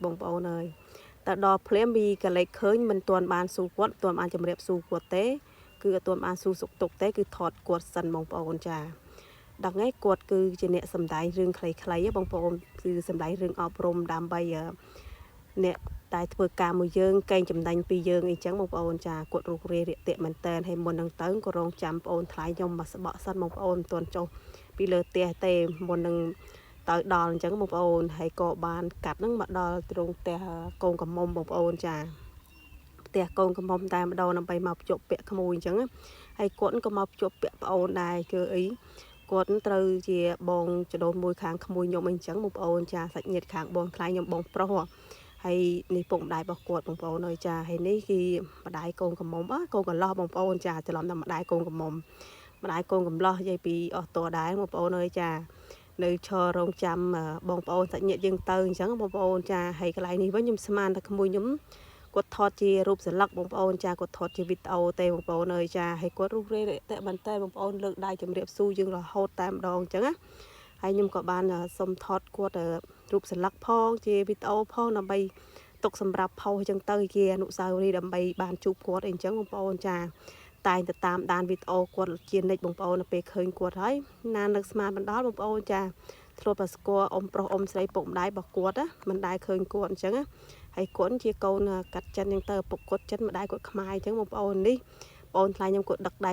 បងប្អូនអើយតែដល់ភ្លាមវាកលេចឃើញមិនទាន់បានស៊ូគាត់ទាន់បានជំរាបស៊ូគាត់ទេគឺអត់ទាន់បានស៊ូសុកទុកទេគឺថតគាត់សិនបងប្អូនចាដល់ថ្ងៃគាត់គឺជាអ្នកសម្ដែងរឿងខ្លីៗបងប្អូនគឺសម្ដែងរឿងអប់រំដើម្បីអ្នកតែធ្វើការមួយយើងកេងចំណេញពីយើងអីចឹងបងប្អូនចាគាត់រុករាយរាក់ទាក់មែនតើហើយមុននឹងទៅក៏រងចាំបងប្អូនថ្លៃខ្ញុំមកស្បក់សិនបងប្អូនមិនទាន់ចុះពីលើផ្ទះទេមុននឹងទៅដល់អញ្ចឹងបងប្អូនហើយក៏បានកាត់នឹងមកដល់ត្រង់ផ្ទះកូនកំមុំបងប្អូនចាផ្ទះកូនកំមុំតែម្ដងដើម្បីមកភ្ជាប់ពាក្យក្មួយអញ្ចឹងហើយគាត់ក៏មកភ្ជាប់ពាក្យប្អូនដែរគឺអីគាត់ត្រូវជាបងចដូនមួយខាងក្មួយខ្ញុំអីចឹងបងប្អូនចាសាច់ញាតិខាងបងថ្លៃខ្ញុំបងប្រុសហើយនេះពុកម្ដាយរបស់គាត់បងប្អូនអើយចាហើយនេះគឺម្ដាយកូនកំមុំកូនកន្លោះបងប្អូនចាច្រឡំតែម្ដាយកូនកំមុំម្ដាយកូនកំលោះនិយាយពីអស់តដែរបងប្អូនអើយចានៅឈររងចាំបងប្អូនសាច់ញាតិយើងទៅអញ្ចឹងបងប្អូនចាហើយកន្លែងនេះវិញខ្ញុំស្មានតែក្មួយខ្ញុំគាត់ថតជារូបសន្លឹកបងប្អូនចាគាត់ថតជាវីដេអូទេបងប្អូនអើយចាហើយគាត់រុះរេតែបន្តែបងប្អូនលើកដៃជំរាបស៊ូយើងរហូតតែម្ដងអញ្ចឹងណាហើយខ្ញុំក៏បានសុំថតគាត់រូបសន្លឹកផងជាវីដេអូផងដើម្បីទុកសម្រាប់ផុសអញ្ចឹងទៅជាអនុស្សាវរីយ៍ដើម្បីបានជួបគាត់អីអញ្ចឹងបងប្អូនចាតែងទៅតាមដានវីដេអូគាត់ជានិច្ចបងប្អូនទៅពេលឃើញគាត់ហើយណានឹកស្មានបណ្ដោះបងប្អូនចាធ្លាប់តែស្គាល់អ៊ំប្រុសអ៊ំស្រីពុកម្ដាយរបស់គាត់ណាមិនដែលឃើញគាត់អញ្ចឹងណាហើយគាត់ជាកូនកាត់ចិនអញ្ចឹងទៅពុកគាត់ចិនម្ដាយគាត់ខ្មែរអញ្ចឹងបងប្អូននេះបងប្អូនថ្លៃខ្ញុំគាត់ដឹកដៃ